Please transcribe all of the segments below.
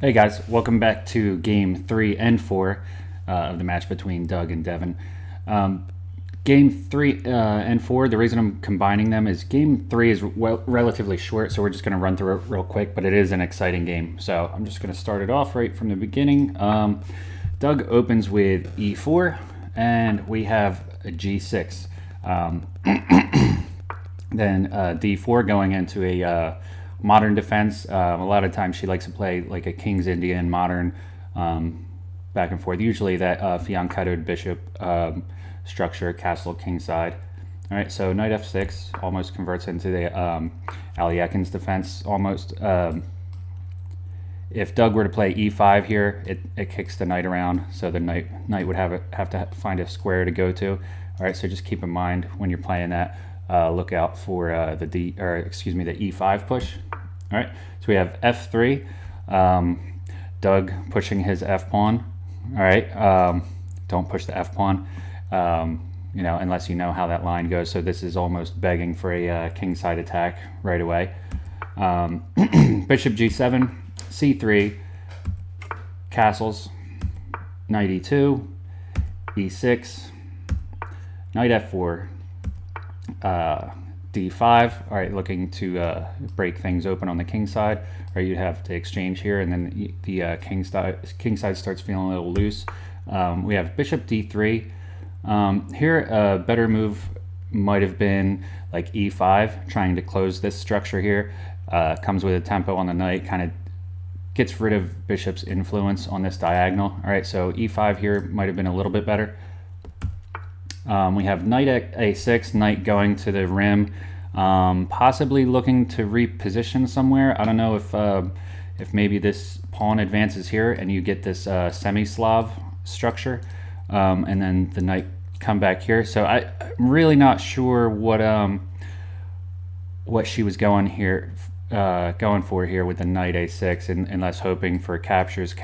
Hey guys, welcome back to game 3 and 4 of the match between Doug and Devon. Game 3 and 4, the reason I'm combining them is game 3 is relatively short, so we're just going to run through it real quick, but it is an exciting game. So I'm just going to start it off right from the beginning. Doug opens with e4, and we have a g6. Then d4 going into a modern defense. A lot of times she likes to play like a King's Indian modern back and forth. Usually that fianchettoed bishop structure, castle kingside. All right, so knight f6 almost converts into the Aliekin's defense almost. If Doug were to play e5 here, it kicks the knight around, so the knight would have to find a square to go to. All right, so just keep in mind when you're playing that. Look out for the e5 push. All right, so we have f3. Doug pushing his f pawn. All right, don't push the f pawn. Unless you know how that line goes. So this is almost begging for a kingside attack right away. Bishop g7, c3, castles, knight e2, e6, knight f4. d5. All right, looking to break things open on the king side. All right, you have to exchange here, and then the king side starts feeling a little loose. We have bishop d3. Here, a better move might have been like e5, trying to close this structure here. Comes with a tempo on the knight, kind of gets rid of bishop's influence on this diagonal. All right, so e5 here might have been a little bit better. We have knight at a6, knight going to the rim, possibly looking to reposition somewhere. I don't know if maybe this pawn advances here and you get this semi-Slav structure, and then the knight come back here. So I'm really not sure what she was going for here with the knight a6, unless hoping for captures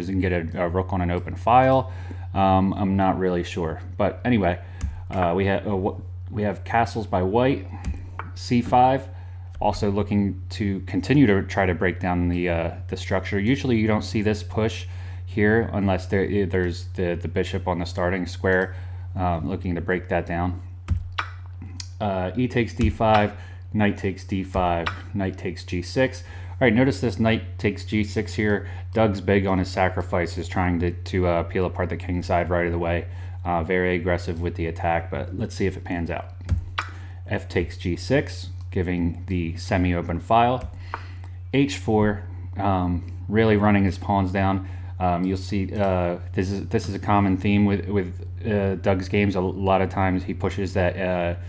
and get a rook on an open file. I'm not really sure, but anyway, we have castles by white, c5, also looking to continue to try to break down the structure. Usually you don't see this push here unless there's the bishop on the starting square, looking to break that down. E takes d5, knight takes d5, knight takes g6. All right, notice this knight takes g6 here. Doug's big on his sacrifices, trying to peel apart the king side right away. Very aggressive with the attack, but let's see if it pans out. F takes g6, giving the semi-open file. H4, really running his pawns down. You'll see this is a common theme with Doug's games. A lot of times he pushes that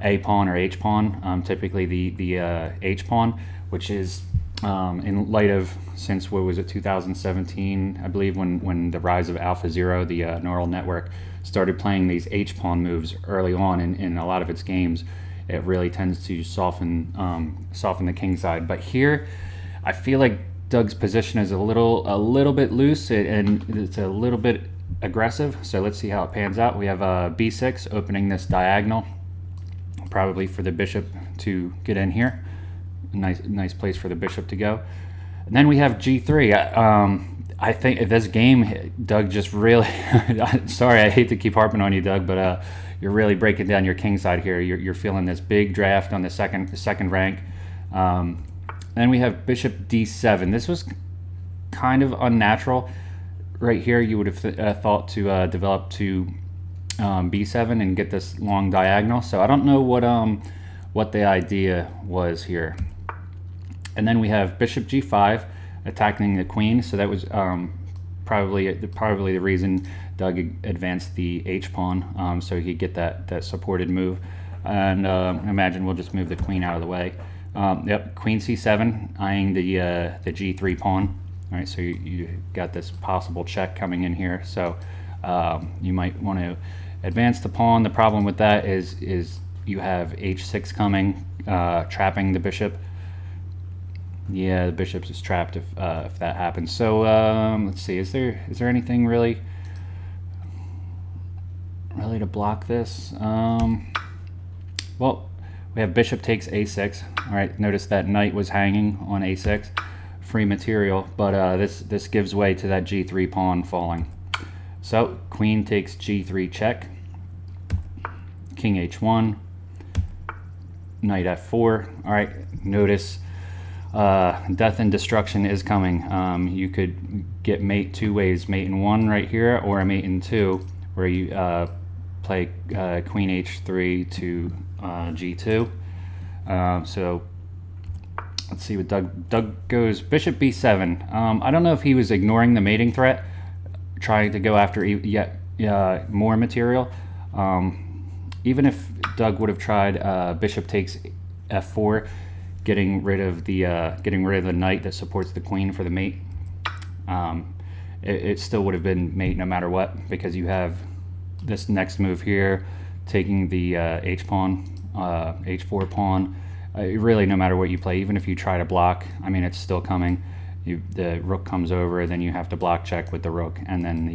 A pawn or H pawn, typically the H pawn, which is in light of, since what was it, 2017, I believe, when the rise of AlphaZero, the neural network, started playing these H pawn moves early on in a lot of its games. It really tends to soften the king side. But here, I feel like Doug's position is a little bit loose, and it's a little bit aggressive. So let's see how it pans out. We have b6 opening this diagonal, probably for the bishop to get in here. Nice place for the bishop to go. And then we have g3. I think this game, Doug just really sorry, I hate to keep harping on you, Doug, but you're really breaking down your king side here. You're feeling this big draft on the second rank. Then we have bishop d7. This was kind of unnatural right here. You would have thought to develop to b7 and get this long diagonal. So I don't know what the idea was here. And then we have bishop g5 attacking the queen. So that was probably the reason Doug advanced the h pawn, so he could get that supported move. And imagine we'll just move the queen out of the way. Yep, queen c7, eyeing the g3 pawn. All right, so you got this possible check coming in here. So you might want to advance the pawn. The problem with that is you have h6 coming, trapping the bishop. Yeah, the bishop is trapped if that happens. So let's see. Is there anything really to block this? Well, we have bishop takes a6. All right, notice that knight was hanging on a6. free material, but this gives way to that g3 pawn falling. So queen takes g3 check, king h1, knight f4. All right, notice death and destruction is coming. You could get mate two ways, mate in one right here, or a mate in two, where you play queen h3 to g2. So let's see what Doug goes. Bishop b7. I don't know if he was ignoring the mating threat, trying to go after yet more material. Even if Doug would have tried bishop takes f4, getting rid of the knight that supports the queen for the mate, it still would have been mate no matter what, because you have this next move here, taking the h pawn, h4 pawn. Really, no matter what you play, even if you try to block, I mean, it's still coming. The rook comes over, then you have to block check with the rook, and then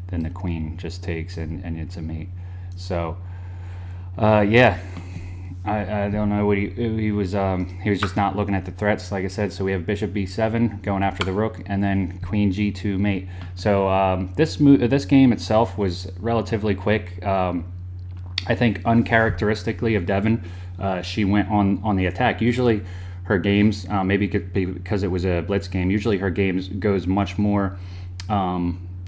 the queen just takes, and it's a mate. So yeah, I don't know what he was just not looking at the threats, like I said. So we have bishop b7 going after the rook, and then queen g2 mate. So this game itself was relatively quick. I think uncharacteristically of Devon, she went on the attack. Usually her games, maybe because it was a blitz game, usually her games goes much more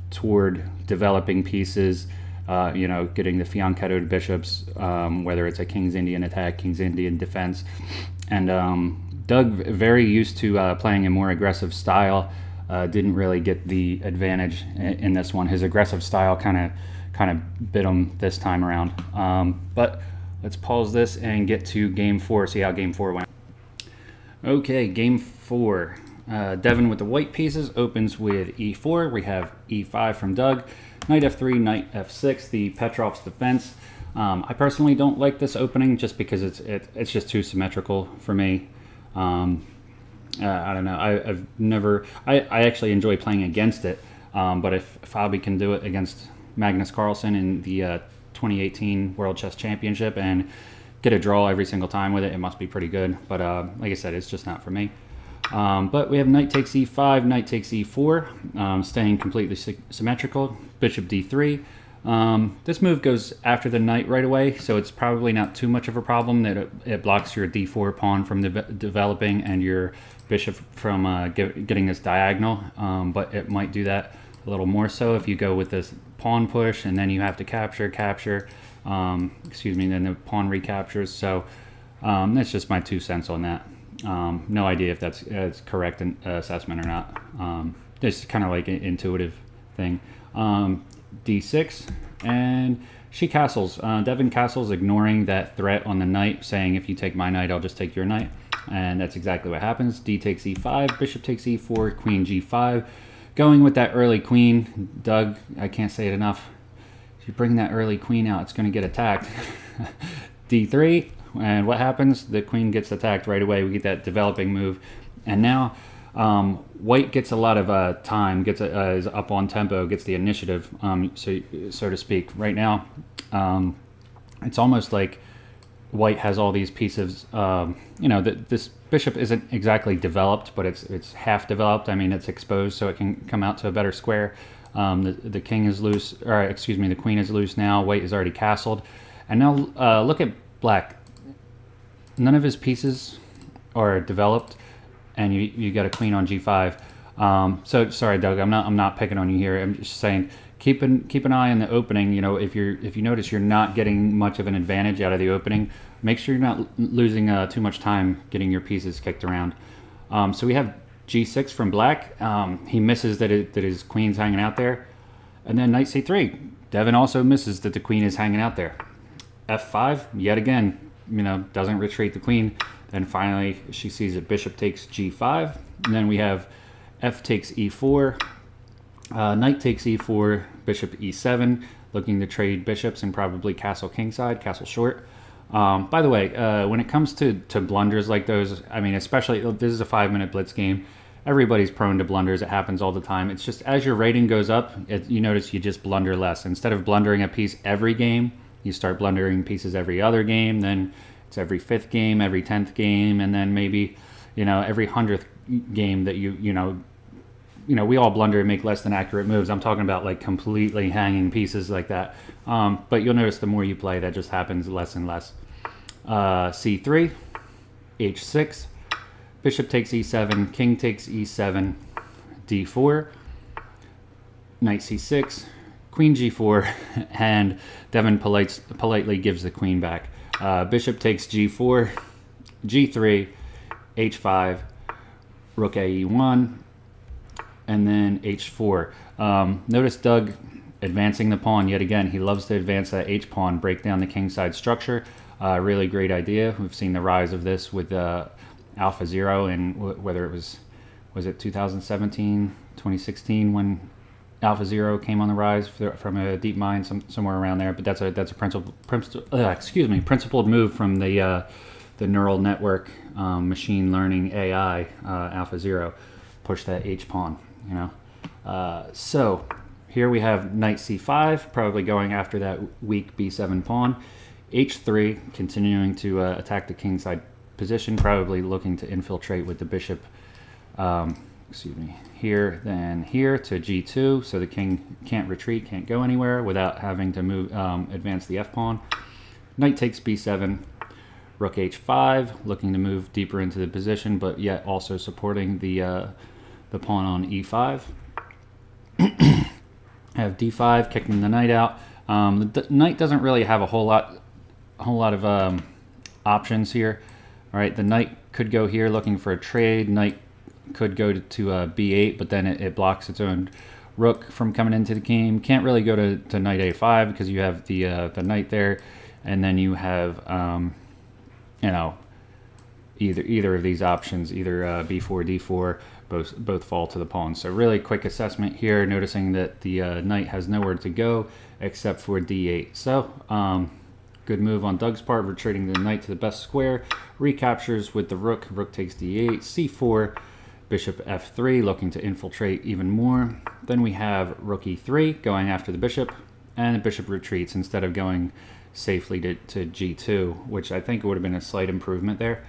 toward developing pieces, getting the fianchettoed bishops, whether it's a King's Indian attack, King's Indian defense. And Doug, very used to playing a more aggressive style, didn't really get the advantage in this one. His aggressive style kind of bit him this time around. But let's pause this and get to game 4, see how game 4 went. Okay, game 4. Devon with the white pieces opens with e4. We have e5 from Doug. Knight f3, knight f6, the Petrov's defense. I personally don't like this opening just because it's just too symmetrical for me. I don't know. I actually enjoy playing against it, but if Fabi can do it against Magnus Carlsen in the 2018 World Chess Championship and get a draw every single time with it, it must be pretty good. But like I said, it's just not for me. But we have knight takes e5, knight takes e4, staying completely symmetrical. Bishop d3. This move goes after the knight right away, so it's probably not too much of a problem that it blocks your d4 pawn from developing and your bishop from getting this diagonal. But it might do that a little more so if you go with this pawn push and then you have to capture, then the pawn recaptures. So that's just my 2 cents on that. No idea if that's correct assessment or not. It's kind of like an intuitive thing. D6, and she castles. Devon castles, ignoring that threat on the knight, saying if you take my knight, I'll just take your knight. And that's exactly what happens. D takes e5, bishop takes e4, queen g5. Going with that early queen. Doug, I can't say it enough. If you bring that early queen out, it's going to get attacked. D3, and what happens? The queen gets attacked right away. We get that developing move. And now white gets a lot of time, is up on tempo, gets the initiative, so to speak. Right now, it's almost like white has all these pieces. This bishop isn't exactly developed, but it's half developed. I mean, it's exposed, so it can come out to a better square. The king is loose, or excuse me, the queen is loose now. White is already castled, and now look at black. None of his pieces are developed, and you got a queen on g5. So sorry, Doug, I'm not picking on you here. I'm just saying keep an eye on the opening. If you notice you're not getting much of an advantage out of the opening, make sure you're not losing too much time getting your pieces kicked around. So we have g6 from black. He misses that his queen's hanging out there, and then knight c3. Devon also misses that the queen is hanging out there. f5 yet again. Doesn't retreat the queen. Then finally she sees it. Bishop takes g5, and then we have f takes e4, knight takes e4, bishop e7, looking to trade bishops and probably castle kingside, castle short. By the way, when it comes to blunders like those, I mean, especially this is a 5-minute blitz game. Everybody's prone to blunders. It happens all the time. It's just as your rating goes up, you notice you just blunder less. Instead of blundering a piece every game, you start blundering pieces every other game. Then it's every 5th game, every 10th game, and then maybe every 100th game that you know, we all blunder and make less than accurate moves. I'm talking about like completely hanging pieces like that. But you'll notice the more you play, that just happens less and less. C3, H6, bishop takes E7, king takes E7, D4, knight C6, queen G4, and Devon politely gives the queen back. Bishop takes G4, G3, H5, rook AE1, and then H4. Notice Doug advancing the pawn yet again. He loves to advance that H pawn, break down the kingside structure. Really great idea. We've seen the rise of this with AlphaZero, and whether it was it 2017, 2016 when AlphaZero came on the rise from a deep mine, somewhere around there. But that's a principled move from the neural network machine learning AI AlphaZero. Push that H pawn. So here we have knight c5, probably going after that weak b7 pawn. H3, continuing to attack the kingside position, probably looking to infiltrate with the bishop, here, then here to g2, so the king can't retreat, can't go anywhere without having to move, advance the f pawn. Knight takes b7, rook h5, looking to move deeper into the position, but yet also supporting the pawn on e5. Have d5, kicking the knight out. The knight doesn't really have a whole lot of options here. All right, the knight could go here looking for a trade. Knight could go to b8, but then it blocks its own rook from coming into the game. Can't really go to knight a5 because you have the knight there, and then you have either of these options, either b4, d4. Both fall to the pawn. So really quick assessment here, noticing that the knight has nowhere to go except for d8. So good move on Doug's part, retreating the knight to the best square. Recaptures with the rook. Rook takes d8, c4, bishop f3, looking to infiltrate even more. Then we have rook e3, going after the bishop, and the bishop retreats instead of going safely to g2, which I think would have been a slight improvement there.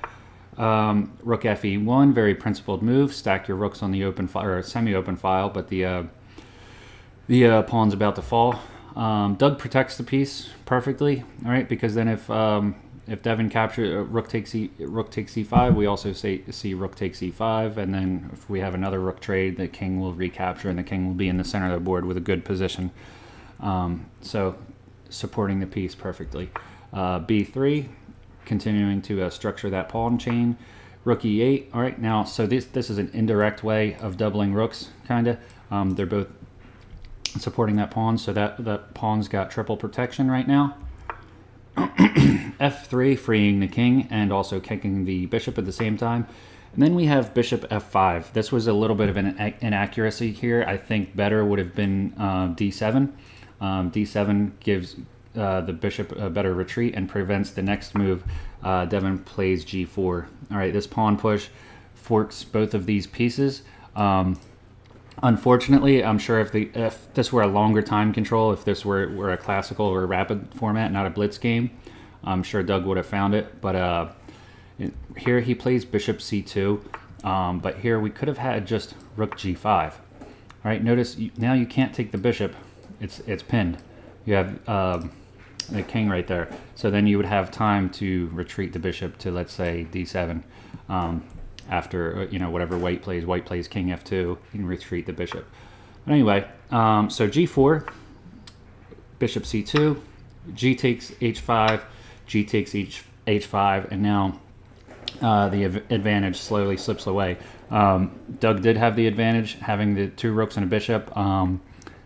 Rook fe1, very principled move. Stack your rooks on the open file, or semi-open file, but the pawn's about to fall. Doug protects the piece perfectly, all right, because then if Devon captures rook takes e5, we also see rook takes e5, and then if we have another rook trade, the king will recapture, and the king will be in the center of the board with a good position. So supporting the piece perfectly. b3. Continuing to structure that pawn chain. Rook e8. All right, now, so this is an indirect way of doubling rooks, kind of. They're both supporting that pawn, so that pawn's got triple protection right now. f3, freeing the king and also kicking the bishop at the same time. And then we have bishop f5. This was a little bit of an inaccuracy here. I think better would have been d7. D7 gives the bishop a better retreat and prevents the next move. Devon plays g4. All right, this pawn push forks both of these pieces. Unfortunately, I'm sure if this were a longer time control, if this were a classical or a rapid format, not a blitz game, I'm sure Doug would have found it. But here he plays bishop c2, but here we could have had just rook g5. All right, notice now you can't take the bishop. It's pinned. You have the king right there. So then you would have time to retreat the bishop to, let's say, d7. After whatever white plays king f2, you can retreat the bishop. But anyway, so g4, bishop c2, g takes h5, g takes h5, and now the advantage slowly slips away. Doug did have the advantage, having the two rooks and a bishop,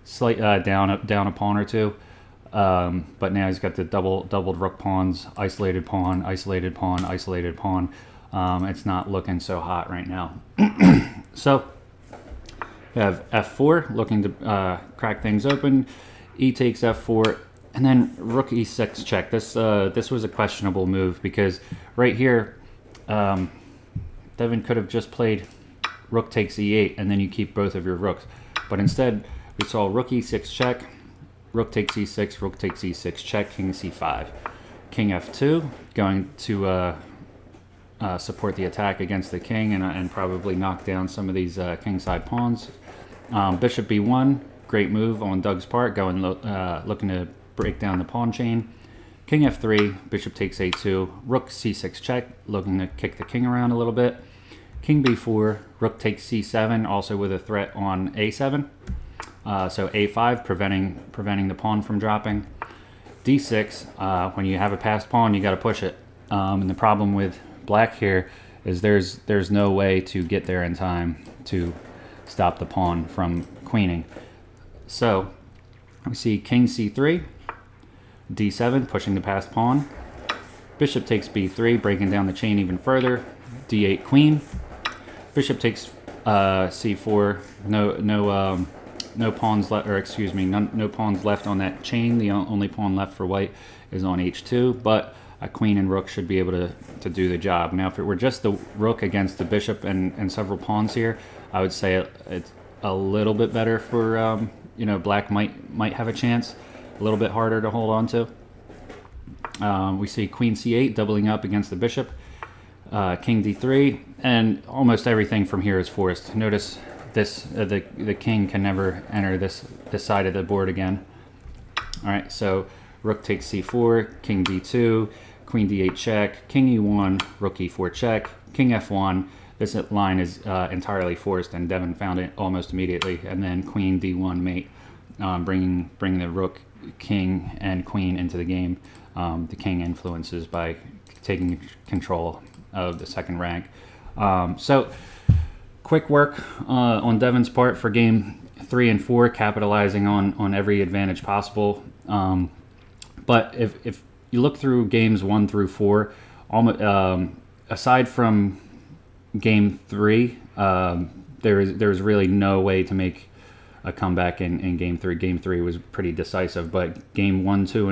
slight down a pawn or two. But now he's got the doubled rook pawns, isolated pawn, isolated pawn, isolated pawn. It's not looking so hot right now. So we have f4, looking to crack things open. E takes f4, and then rook e6 check. This was a questionable move because right here, Devon could have just played rook takes e8, and then you keep both of your rooks. But instead, we saw rook e6 check, rook takes e6, rook takes e6 check, king c5, king f2, going to support the attack against the king and probably knock down some of these kingside pawns. Bishop b1, great move on Doug's part, going looking to break down the pawn chain. King f3, bishop takes a2, rook c6 check, looking to kick the king around a little bit. King b4, rook takes c7, also with a threat on a7. So a5, preventing the pawn from dropping. d6, when you have a passed pawn, you got to push it. And the problem with black here is there's no way to get there in time to stop the pawn from queening. So we see king c3, d7, pushing the passed pawn. Bishop takes b3, breaking down the chain even further. d8 queen. Bishop takes c4. No pawns left, or excuse me, no pawns left on that chain. The only pawn left for white is on h2, but a queen and rook should be able to do the job. Now, if it were just the rook against the bishop and several pawns here, I would say it's a little bit better for black might have a chance. A little bit harder to hold on to. We see queen c8 doubling up against the bishop. King d3, and almost everything from here is forced. Notice this: the king can never enter this side of the board again. All right, so rook takes c4, king d2, queen d8 check, king e1, rook e4 check, king f1. This line is entirely forced, and Devon found it almost immediately. And then queen d1 mate, bringing the rook, king, and queen into the game. The king influences by taking control of the second rank. So quick work on Devon's part for game 3 and 4, capitalizing on every advantage possible. But if you look through games 1 through 4, aside from game 3, there's really no way to make a comeback in game 3. Game 3 was pretty decisive, but games 1, 2,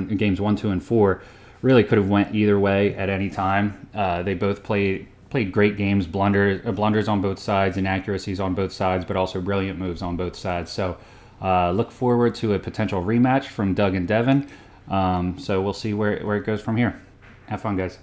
and 4 really could have went either way at any time. They both played great games, blunders on both sides, inaccuracies on both sides, but also brilliant moves on both sides. So look forward to a potential rematch from Doug and Devon. So we'll see where it goes from here. Have fun, guys.